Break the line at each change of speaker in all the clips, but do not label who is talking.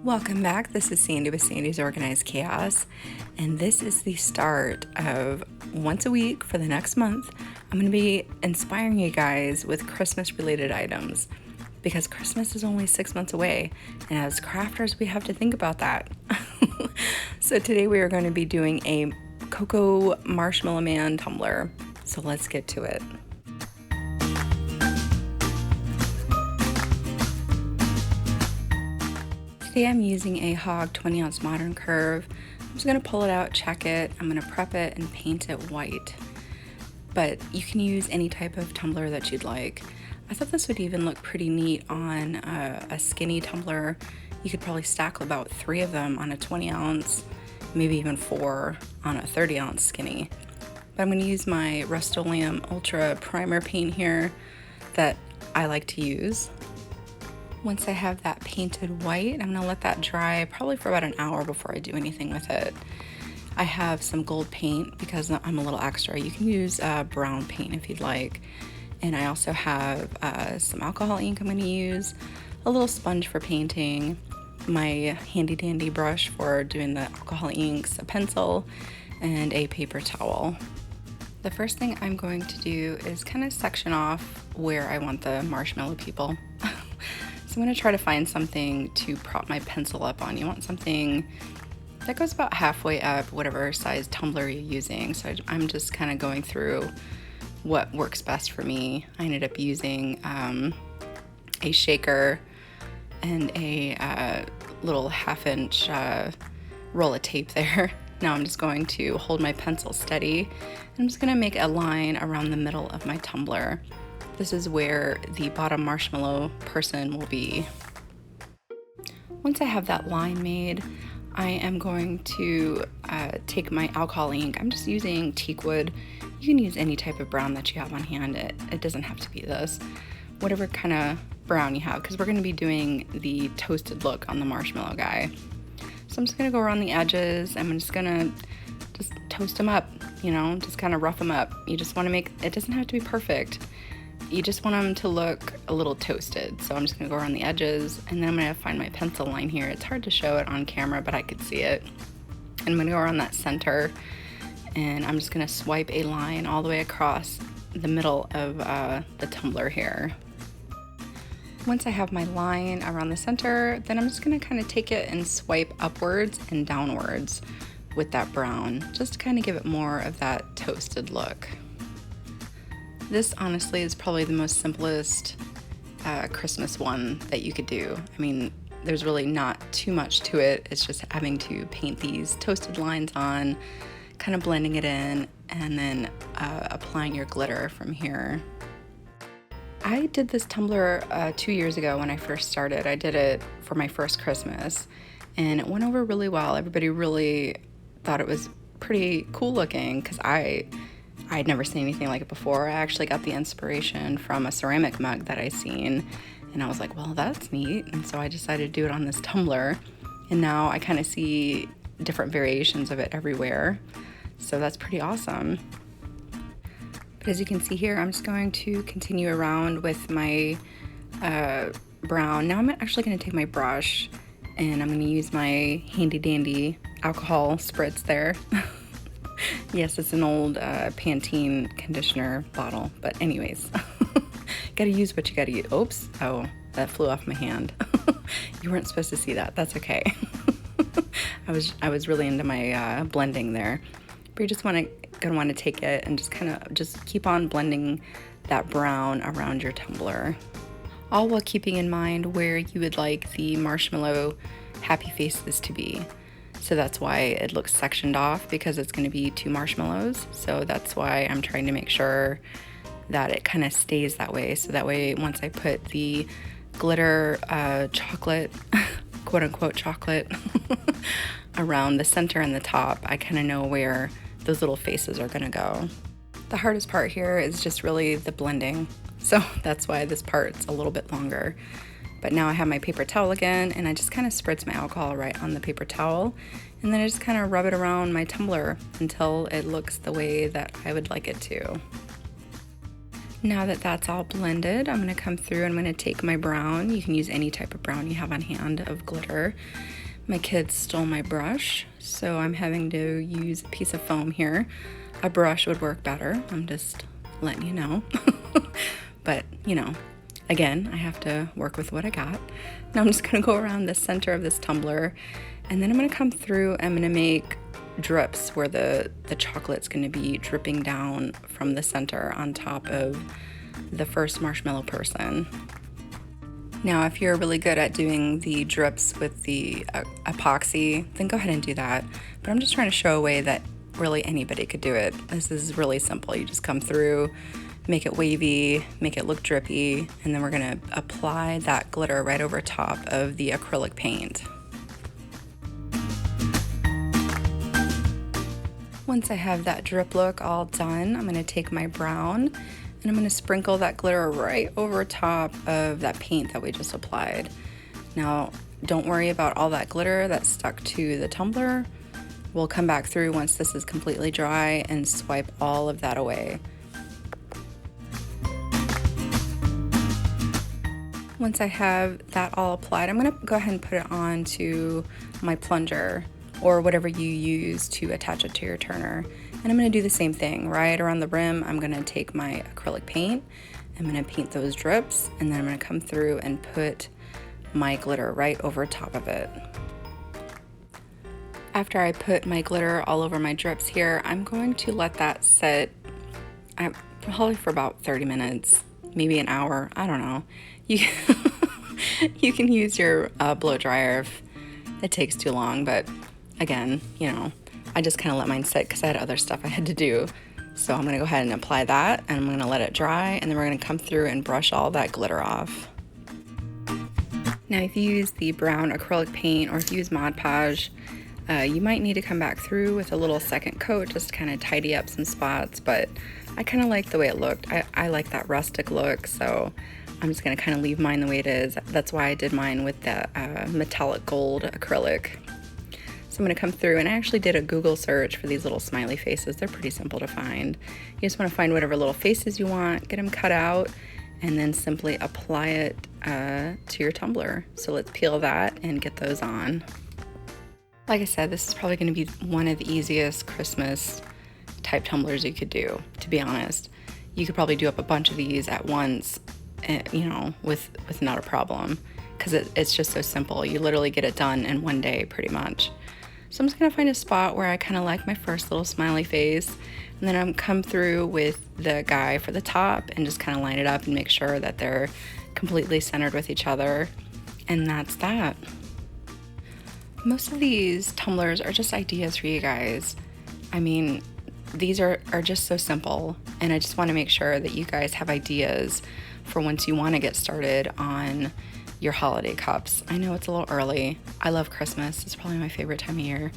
Welcome back. This is Sandy with Sandy's Organized Chaos, and this is the start of once a week for the next month. I'm going to be inspiring you guys with Christmas related items because Christmas is only 6 months away, and as crafters we have to think about that. So today we are going to be doing a Cocoa Marshmallow Man tumbler. So let's get to it. Today I'm using a HOGG 20 ounce modern curve. I'm just going to pull it out, check it, I'm going to prep it and paint it white. But you can use any type of tumbler that you'd like. I thought this would even look pretty neat on a skinny tumbler. You could probably stack about 3 of them on a 20 ounce, maybe even 4 on a 30 ounce skinny. But I'm going to use my Rustoleum Ultra Primer paint here that I like to use. Once I have that painted white, I'm gonna let that dry probably for about an hour before I do anything with it. I have some gold paint because I'm a little extra. You can use brown paint if you'd like. And I also have some alcohol ink I'm gonna use, a little sponge for painting, my handy dandy brush for doing the alcohol inks, a pencil, and a paper towel. The first thing I'm going to do is kind of section off where I want the marshmallow people. So I'm going to try to find something to prop my pencil up on. You want something that goes about halfway up, whatever size tumbler you're using. So I'm just kind of going through what works best for me. I ended up using a shaker and a little 1/2 inch roll of tape there. Now I'm just going to hold my pencil steady. I'm just going to make a line around the middle of my tumbler. This is where the bottom marshmallow person will be. Once I have that line made, I am going to take my alcohol ink. I'm just using teak wood. You can use any type of brown that you have on hand. It doesn't have to be this. Whatever kind of brown you have, because we're going to be doing the toasted look on the marshmallow guy. So I'm just going to go around the edges. I'm just going to toast them up, just kind of rough them up. You just want to it doesn't have to be perfect. You just want them to look a little toasted. So I'm just gonna go around the edges, and then I'm gonna find my pencil line here. It's hard to show it on camera, but I could see it. And I'm gonna go around that center, and I'm just gonna swipe a line all the way across the middle of the tumbler here. Once I have my line around the center, then I'm just gonna kind of take it and swipe upwards and downwards with that brown, just to kind of give it more of that toasted look. This honestly is probably the most simplest Christmas one that you could do. I mean, there's really not too much to it. It's just having to paint these toasted lines on, kind of blending it in, and then applying your glitter from here. I did this tumbler 2 years ago when I first started. I did it for my first Christmas, and it went over really well. Everybody really thought it was pretty cool looking because I'd never seen anything like it before. I actually got the inspiration from a ceramic mug that I seen, and I was like, well, that's neat. And so I decided to do it on this tumbler, and now I kind of see different variations of it everywhere. So that's pretty awesome. But as you can see here, I'm just going to continue around with my brown. Now I'm actually going to take my brush, and I'm going to use my handy dandy alcohol spritz there. Yes, it's an old Pantene conditioner bottle, but anyways, gotta use what you gotta use. Oops, oh, that flew off my hand. You weren't supposed to see that, that's okay. I was really into my blending there, but you're just gonna want to take it and just keep on blending that brown around your tumbler, all while keeping in mind where you would like the marshmallow happy faces to be. So that's why it looks sectioned off, because it's going to be 2 marshmallows. So that's why I'm trying to make sure that it kind of stays that way. So that way, once I put the glitter chocolate, quote unquote chocolate, around the center and the top, I kind of know where those little faces are going to go. The hardest part here is just really the blending. So that's why this part's a little bit longer. But now I have my paper towel again, and I just kind of spritz my alcohol right on the paper towel, and then I just kind of rub it around my tumbler until it looks the way that I would like it to. Now that that's all blended, I'm going to come through and I'm going to take my brown. You can use any type of brown you have on hand of glitter. My kids stole my brush, so I'm having to use a piece of foam here. A brush would work better. I'm just letting you know. But, you know, again, I have to work with what I got. Now I'm just going to go around the center of this tumbler, and then I'm going to come through and I'm going to make drips where the chocolate's going to be dripping down from the center on top of the first marshmallow person. Now, if you're really good at doing the drips with the epoxy, then go ahead and do that. But I'm just trying to show a way that really anybody could do it. This is really simple. You just come through, make it wavy, make it look drippy, and then we're going to apply that glitter right over top of the acrylic paint. Once I have that drip look all done, I'm going to take my brown and I'm going to sprinkle that glitter right over top of that paint that we just applied. Now, don't worry about all that glitter that's stuck to the tumbler. We'll come back through once this is completely dry and swipe all of that away. Once I have that all applied, I'm going to go ahead and put it on my plunger or whatever you use to attach it to your turner. And I'm going to do the same thing. Right around the rim, I'm going to take my acrylic paint, I'm going to paint those drips, and then I'm going to come through and put my glitter right over top of it. After I put my glitter all over my drips here, I'm going to let that sit probably for about 30 minutes, maybe an hour, I don't know. You can use your blow dryer if it takes too long, but again, you know, I just kind of let mine sit because I had other stuff I had to do. So I'm going to go ahead and apply that, and I'm going to let it dry, and then we're going to come through and brush all that glitter off. Now, if you use the brown acrylic paint or if you use Mod Podge, you might need to come back through with a little second coat just to kind of tidy up some spots, but I kind of like the way it looked. I like that rustic look, so I'm just going to kind of leave mine the way it is. That's why I did mine with the metallic gold acrylic. So I'm going to come through, and I actually did a Google search for these little smiley faces. They're pretty simple to find. You just want to find whatever little faces you want, get them cut out, and then simply apply it to your tumbler. So let's peel that and get those on. Like I said, this is probably going to be one of the easiest Christmas type tumblers you could do, to be honest. You could probably do up a bunch of these at once, you know, with not a problem, because it's just so simple. You literally get it done in one day pretty much. So I'm just going to find a spot where I kind of like my first little smiley face, and then I'm come through with the guy for the top and just kind of line it up and make sure that they're completely centered with each other, and that's that. Most of these tumblers are just ideas for you guys. I mean, these are just so simple, and I just want to make sure that you guys have ideas for once you want to get started on your holiday cups. I know it's a little early. I love Christmas. It's probably my favorite time of year.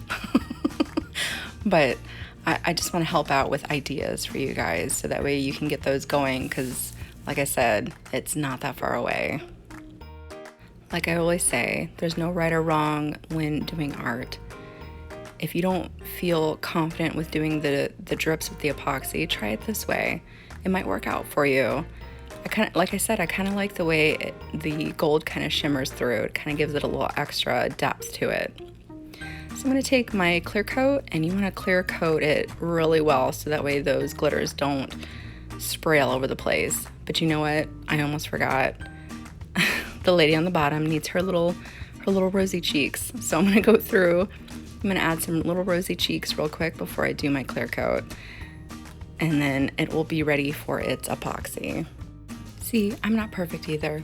But I just want to help out with ideas for you guys so that way you can get those going, because like I said, it's not that far away. Like I always say, there's no right or wrong when doing art. If you don't feel confident with doing the drips with the epoxy, try it this way. It might work out for you. Like I said, I kind of like the way the gold kind of shimmers through. It kind of gives it a little extra depth to it. So I'm going to take my clear coat, and you want to clear coat it really well so that way those glitters don't spray all over the place. But you know what? I almost forgot. The lady on the bottom needs her little rosy cheeks. So I'm going to go through. I'm going to add some little rosy cheeks real quick before I do my clear coat. And then it will be ready for its epoxy. See, I'm not perfect either.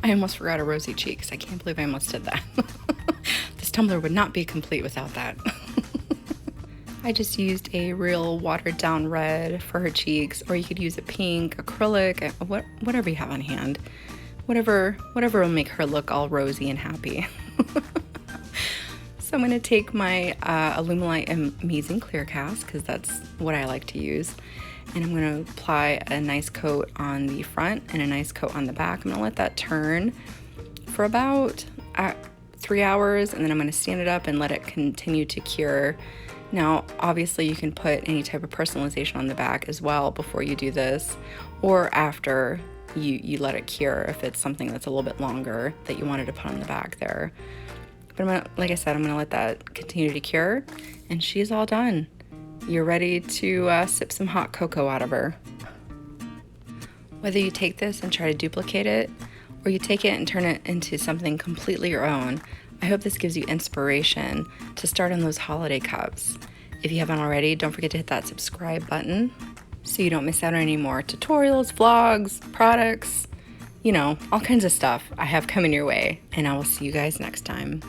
I almost forgot a rosy cheeks. I can't believe I almost did that. This tumbler would not be complete without that. I just used a real watered down red for her cheeks, or you could use a pink, acrylic, whatever you have on hand. Whatever will make her look all rosy and happy. So I'm going to take my Alumilite Amazing Clear Cast, because that's what I like to use. And I'm going to apply a nice coat on the front and a nice coat on the back. I'm going to let that turn for about 3 hours, and then I'm going to stand it up and let it continue to cure. Now, obviously you can put any type of personalization on the back as well before you do this, or after you let it cure, if it's something that's a little bit longer that you wanted to put on the back there. But like I said, I'm gonna let that continue to cure, and she's all done. You're ready to sip some hot cocoa out of her. Whether you take this and try to duplicate it, or you take it and turn it into something completely your own, I hope this gives you inspiration to start on those holiday cups. If you haven't already, don't forget to hit that subscribe button so you don't miss out on any more tutorials, vlogs, products, you know, all kinds of stuff I have coming your way. And I will see you guys next time.